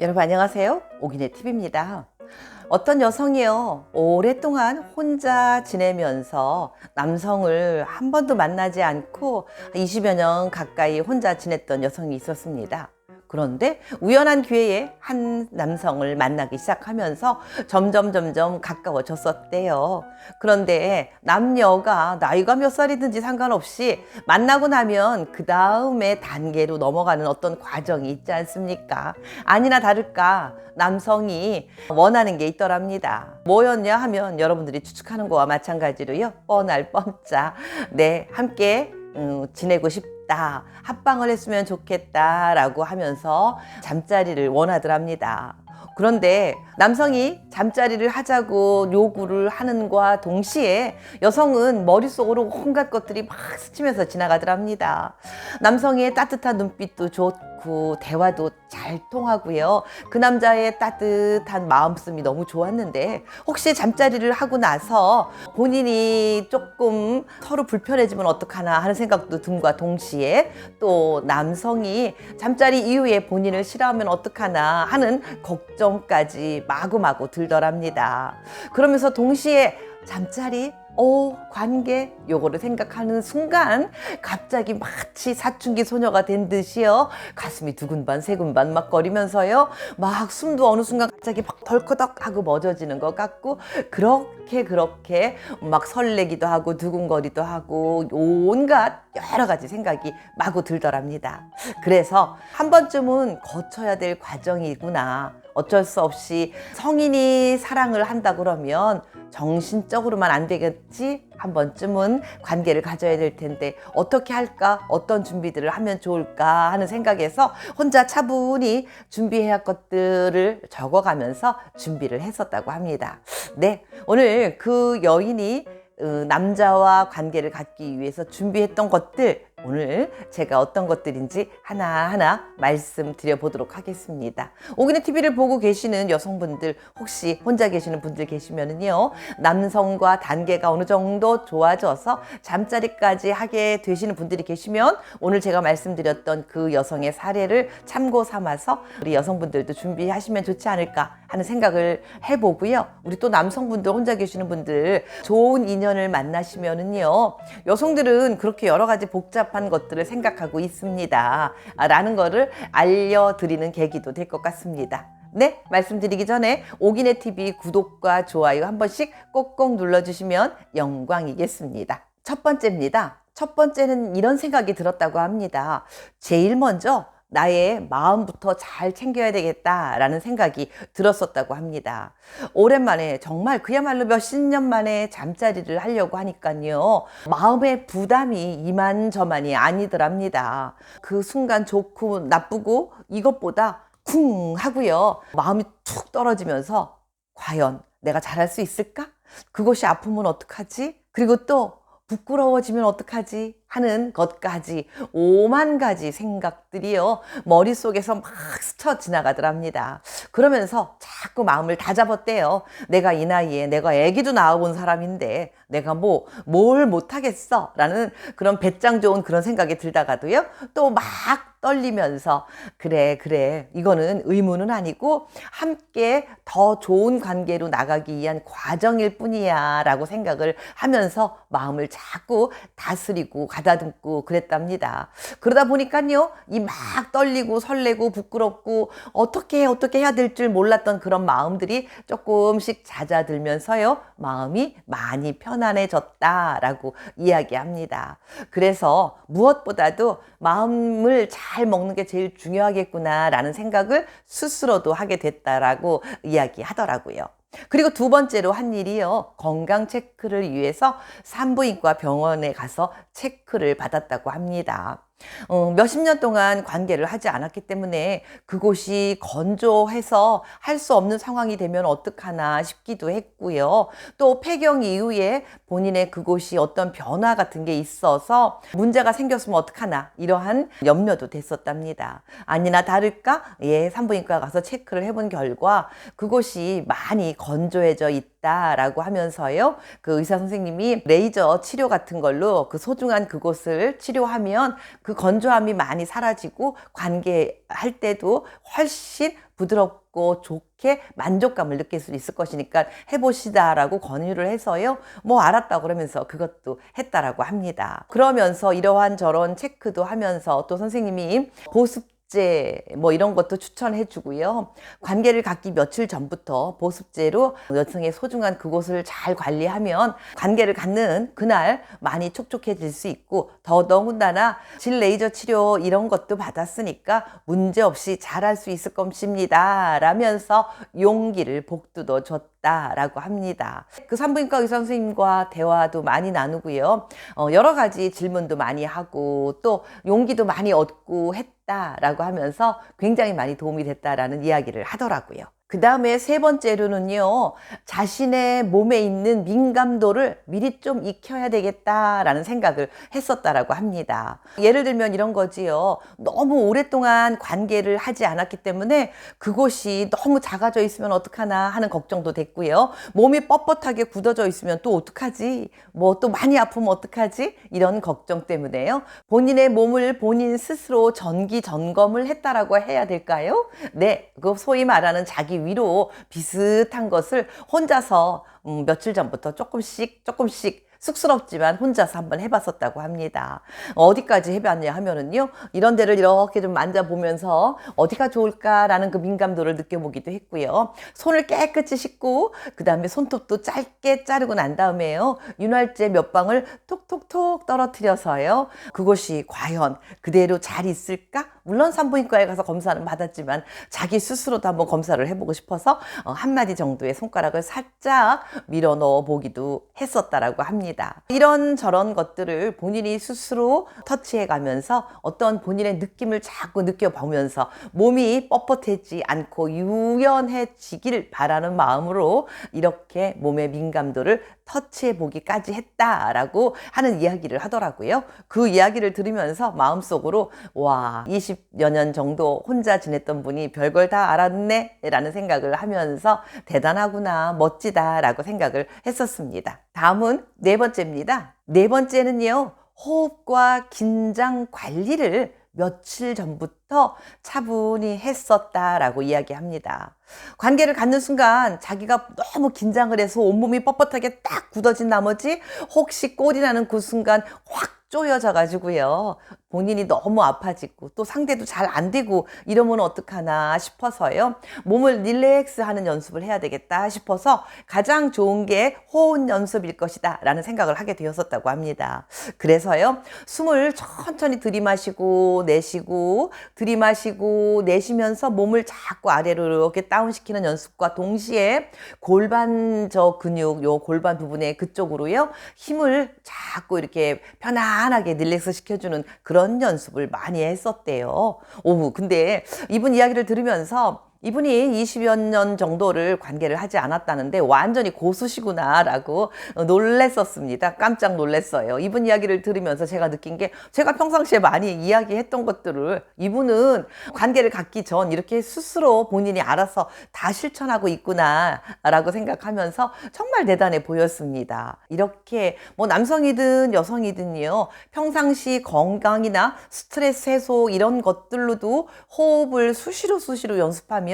여러분 안녕하세요. 오기네 TV입니다. 어떤 여성이요, 오랫동안 혼자 지내면서 남성을 한 번도 만나지 않고 20여 년 가까이 혼자 지냈던 여성이 있었습니다. 그런데 우연한 기회에 한 남성을 만나기 시작하면서 점점 가까워졌었대요. 그런데 남녀가 나이가 몇 살이든지 상관없이 만나고 나면 그 다음에 단계로 넘어가는 어떤 과정이 있지 않습니까? 아니나 다를까 남성이 원하는 게 있더랍니다. 뭐였냐 하면 여러분들이 추측하는 거와 마찬가지로요, 뻔할 뻔짜, 네, 함께 지내고 싶다, 합방을 했으면 좋겠다 라고 하면서 잠자리를 원하더랍니다. 그런데 남성이 잠자리를 하자고 요구를 하는 것과 동시에 여성은 머릿속으로 온갖 것들이 막 스치면서 지나가더랍니다. 남성의 따뜻한 눈빛도 좋고 대화도 잘 통하고요, 그 남자의 따뜻한 마음씀이 너무 좋았는데, 혹시 잠자리를 하고 나서 본인이 조금 서로 불편해지면 어떡하나 하는 생각도 듦과 동시에 또 남성이 잠자리 이후에 본인을 싫어하면 어떡하나 하는 걱정까지 마구마구 들더랍니다. 그러면서 동시에 잠자리, 관계, 요거를 생각하는 순간 갑자기 마치 사춘기 소녀가 된 듯이요, 가슴이 두근반 세근반 막 거리면서요, 막 숨도 어느 순간 갑자기 막 덜커덕 하고 멎어지는 것 같고, 그렇게 막 설레기도 하고 두근거리도 하고 온갖 여러 가지 생각이 마구 들더랍니다. 그래서 한 번쯤은 거쳐야 될 과정이구나, 어쩔 수 없이 성인이 사랑을 한다 그러면 정신적으로만 안 되겠지, 한 번쯤은 관계를 가져야 될 텐데 어떻게 할까, 어떤 준비들을 하면 좋을까 하는 생각에서 혼자 차분히 준비해야 할 것들을 적어가면서 준비를 했었다고 합니다. 네, 오늘 그 여인이 남자와 관계를 갖기 위해서 준비했던 것들, 오늘 제가 어떤 것들인지 하나하나 말씀드려 보도록 하겠습니다. 오기네 TV를 보고 계시는 여성분들, 혹시 혼자 계시는 분들 계시면은요, 남성과 단계가 어느 정도 좋아져서 잠자리까지 하게 되시는 분들이 계시면 오늘 제가 말씀드렸던 그 여성의 사례를 참고 삼아서 우리 여성분들도 준비하시면 좋지 않을까 하는 생각을 해보고요. 우리 또 남성분들, 혼자 계시는 분들, 좋은 인연을 만나시면은요, 여성들은 그렇게 여러 가지 복잡한 것들을 생각하고 있습니다 라는 거를 알려드리는 계기도 될 것 같습니다. 네, 말씀드리기 전에 오기네 TV 구독과 좋아요 한 번씩 꼭꼭 눌러주시면 영광이겠습니다. 첫 번째입니다. 첫 번째는 이런 생각이 들었다고 합니다. 제일 먼저 나의 마음부터 잘 챙겨야 되겠다라는 생각이 들었었다고 합니다. 오랜만에, 정말 그야말로 몇십 년 만에 잠자리를 하려고 하니까요, 마음의 부담이 이만저만이 아니더랍니다. 그 순간 좋고 나쁘고 이것보다 쿵 하고요, 마음이 툭 떨어지면서 과연 내가 잘할 수 있을까? 그것이 아프면 어떡하지? 그리고 또 부끄러워지면 어떡하지? 하는 것까지 5만 가지 생각들이요, 머릿속에서 막 스쳐 지나가더랍니다. 그러면서 자꾸 마음을 다잡았대요. 내가 이 나이에, 내가 애기도 낳아본 사람인데 내가 뭘 못하겠어 라는 그런 배짱 좋은 그런 생각이 들다가도요, 또 막 떨리면서 그래 이거는 의무는 아니고 함께 더 좋은 관계로 나가기 위한 과정일 뿐이야 라고 생각을 하면서 마음을 자꾸 다스리고 가다듬고 그랬답니다. 그러다 보니까요, 이 막 떨리고 설레고 부끄럽고 어떻게 해야 될 줄 몰랐던 그런 마음들이 조금씩 잦아들면서요, 마음이 많이 편안해졌다라고 이야기합니다. 그래서 무엇보다도 마음을 잘 먹는 게 제일 중요하겠구나라는 생각을 스스로도 하게 됐다라고 이야기하더라고요. 그리고 두 번째로 한 일이요, 건강 체크를 위해서 산부인과 병원에 가서 체크를 받았다고 합니다. 몇십 년 동안 관계를 하지 않았기 때문에 그곳이 건조해서 할 수 없는 상황이 되면 어떡하나 싶기도 했고요. 또 폐경 이후에 본인의 그곳이 어떤 변화 같은 게 있어서 문제가 생겼으면 어떡하나 이러한 염려도 됐었답니다. 아니나 다를까, 산부인과 가서 체크를 해본 결과 그곳이 많이 건조해져 있다, 있다라고 하면서요. 그 의사 선생님이 레이저 치료 같은 걸로 그 소중한 그곳을 치료하면 그 건조함이 많이 사라지고 관계할 때도 훨씬 부드럽고 좋게 만족감을 느낄 수 있을 것이니까 해보시다라고 권유를 해서요. 뭐 알았다고 그러면서 그것도 했다라고 합니다. 그러면서 이러한 저런 체크도 하면서 또 선생님이 보습제 뭐 이런 것도 추천해 주고요. 관계를 갖기 며칠 전부터 보습제로 여성의 소중한 그곳을 잘 관리하면 관계를 갖는 그날 많이 촉촉해질 수 있고 더더군다나 질 레이저 치료 이런 것도 받았으니까 문제없이 잘할 수 있을 것입니다 라면서 용기를 복두도 줬다라고 합니다. 그 산부인과 의사 선생님과 대화도 많이 나누고요. 여러 가지 질문도 많이 하고 또 용기도 많이 얻고 했다라고 하면서 굉장히 많이 도움이 됐다라는 이야기를 하더라고요. 그 다음에 세 번째로는요, 자신의 몸에 있는 민감도를 미리 좀 익혀야 되겠다라는 생각을 했었다라고 합니다. 예를 들면 이런 거지요. 너무 오랫동안 관계를 하지 않았기 때문에 그곳이 너무 작아져 있으면 어떡하나 하는 걱정도 됐고요. 몸이 뻣뻣하게 굳어져 있으면 또 어떡하지? 뭐 또 많이 아프면 어떡하지? 이런 걱정 때문에요. 본인의 몸을 본인 스스로 정기 점검을 했다라고 해야 될까요? 네, 그 소위 말하는 자기 위로 비슷한 것을 혼자서 며칠 전부터 조금씩 쑥스럽지만 혼자서 한번 해봤었다고 합니다. 어디까지 해봤냐 하면은요, 이런 데를 이렇게 좀 만져보면서 어디가 좋을까라는 그 민감도를 느껴보기도 했고요. 손을 깨끗이 씻고 그 다음에 손톱도 짧게 자르고 난 다음에요, 윤활제 몇 방울 톡톡톡 떨어뜨려서요, 그것이 과연 그대로 잘 있을까? 물론 산부인과에 가서 검사는 받았지만 자기 스스로도 한번 검사를 해보고 싶어서 한마디 정도의 손가락을 살짝 밀어 넣어 보기도 했었다라고 합니다. 이런 저런 것들을 본인이 스스로 터치해 가면서 어떤 본인의 느낌을 자꾸 느껴보면서 몸이 뻣뻣해지지 않고 유연해지길 바라는 마음으로 이렇게 몸의 민감도를 터치해 보기까지 했다라고 하는 이야기를 하더라고요. 그 이야기를 들으면서 마음속으로 와, 20여 년 정도 혼자 지냈던 분이 별걸 다 알았네 라는 생각을 하면서 대단하구나, 멋지다 라고 생각을 했었습니다. 다음은 네 번째입니다. 네 번째는요, 호흡과 긴장 관리를 며칠 전부터 차분히 했었다라고 이야기합니다. 관계를 갖는 순간 자기가 너무 긴장을 해서 온몸이 뻣뻣하게 딱 굳어진 나머지 혹시 꼴이 나는 그 순간 확 쪼여져 가지고요, 본인이 너무 아파지고 또 상대도 잘 안 되고 이러면 어떡하나 싶어서요, 몸을 릴렉스 하는 연습을 해야 되겠다 싶어서 가장 좋은 게 호흡 연습일 것이다 라는 생각을 하게 되었었다고 합니다. 그래서요, 숨을 천천히 들이마시고 내쉬고 들이마시고 내쉬면서 몸을 자꾸 아래로 이렇게 다운시키는 연습과 동시에 골반 저 근육, 요 골반 부분에 그쪽으로요, 힘을 자꾸 이렇게 편안하게 릴렉스 시켜주는 그런 연습을 많이 했었대요. 근데 이분 이야기를 들으면서 이분이 20여 년 정도를 관계를 하지 않았다는데 완전히 고수시구나 라고 놀랬었습니다. 깜짝 놀랐어요. 이분 이야기를 들으면서 제가 느낀 게, 제가 평상시에 많이 이야기했던 것들을 이분은 관계를 갖기 전 이렇게 스스로 본인이 알아서 다 실천하고 있구나 라고 생각하면서 정말 대단해 보였습니다. 이렇게 뭐 남성이든 여성이든요, 평상시 건강이나 스트레스 해소 이런 것들로도 호흡을 수시로 연습하면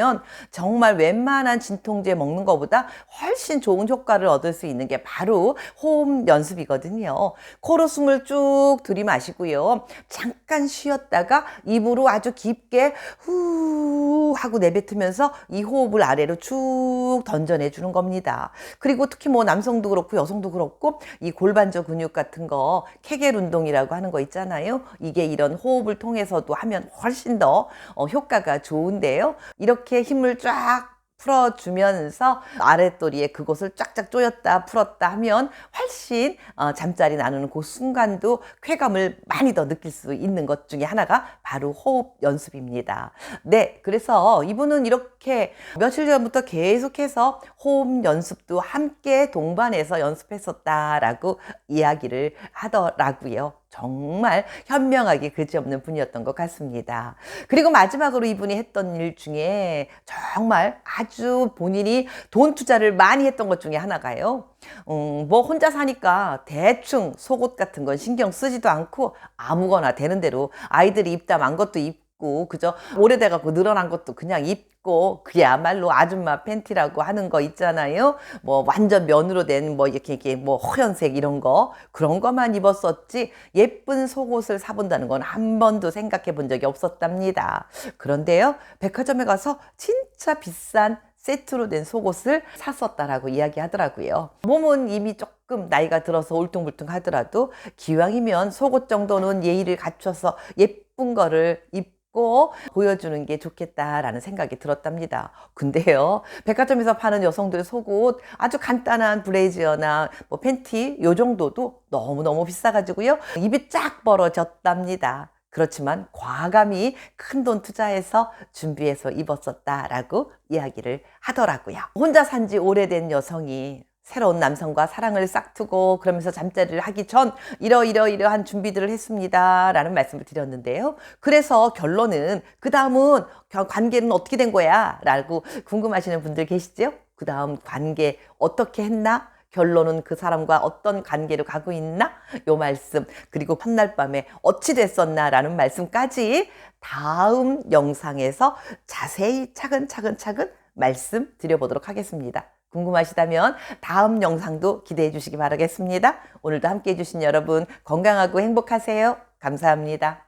정말 웬만한 진통제 먹는 것보다 훨씬 좋은 효과를 얻을 수 있는 게 바로 호흡 연습이거든요. 코로 숨을 쭉 들이마시고요, 잠깐 쉬었다가 입으로 아주 깊게 후 하고 내뱉으면서 이 호흡을 아래로 쭉 던져내 주는 겁니다. 그리고 특히 뭐 남성도 그렇고 여성도 그렇고 이 골반저 근육 같은 거 케겔 운동이라고 하는 거 있잖아요. 이게 이런 호흡을 통해서도 하면 훨씬 더 효과가 좋은데요. 이렇게 힘을 쫙 풀어주면서 아랫도리에 그곳을 쫙쫙 조였다 풀었다 하면 훨씬 잠자리 나누는 그 순간도 쾌감을 많이 더 느낄 수 있는 것 중에 하나가 바로 호흡 연습입니다. 네, 그래서 이분은 이렇게 며칠 전부터 계속해서 호흡 연습도 함께 동반해서 연습했었다라고 이야기를 하더라고요. 정말 현명하게 그지없는 분이었던 것 같습니다. 그리고 마지막으로 이분이 했던 일 중에 정말 아주 본인이 돈 투자를 많이 했던 것 중에 하나가요. 뭐 혼자 사니까 대충 속옷 같은 건 신경 쓰지도 않고 아무거나 되는 대로 아이들이 입다 만 것도 입고 그저 오래돼갖고 늘어난 것도 그냥 입고 그야말로 아줌마 팬티라고 하는 거 있잖아요. 뭐 완전 면으로 된 뭐 이렇게 뭐 허연색 이런 거 그런 것만 입었었지 예쁜 속옷을 사본다는 건 한 번도 생각해 본 적이 없었답니다. 그런데요, 백화점에 가서 진짜 비싼 세트로 된 속옷을 샀었다라고 이야기하더라고요. 몸은 이미 조금 나이가 들어서 울퉁불퉁 하더라도 기왕이면 속옷 정도는 예의를 갖춰서 예쁜 거를 입고 보여주는 게 좋겠다라는 생각이 들었답니다. 근데요, 백화점에서 파는 여성들의 속옷 아주 간단한 브레이지어나 뭐 팬티 요 정도도 너무너무 비싸가지고요, 입이 쫙 벌어졌답니다. 그렇지만 과감히 큰돈 투자해서 준비해서 입었었다라고 이야기를 하더라고요. 혼자 산 지 오래된 여성이 새로운 남성과 사랑을 싹트고 그러면서 잠자리를 하기 전 이러이러한 준비들을 했습니다 라는 말씀을 드렸는데요. 그래서 결론은 그 다음은 관계는 어떻게 된 거야? 라고 궁금하시는 분들 계시죠? 그 다음 관계 어떻게 했나? 결론은 그 사람과 어떤 관계를 가고 있나? 요 말씀, 그리고 첫날 밤에 어찌 됐었나? 라는 말씀까지 다음 영상에서 자세히 차근차근 말씀 드려보도록 하겠습니다. 궁금하시다면 다음 영상도 기대해 주시기 바라겠습니다. 오늘도 함께 해주신 여러분 건강하고 행복하세요. 감사합니다.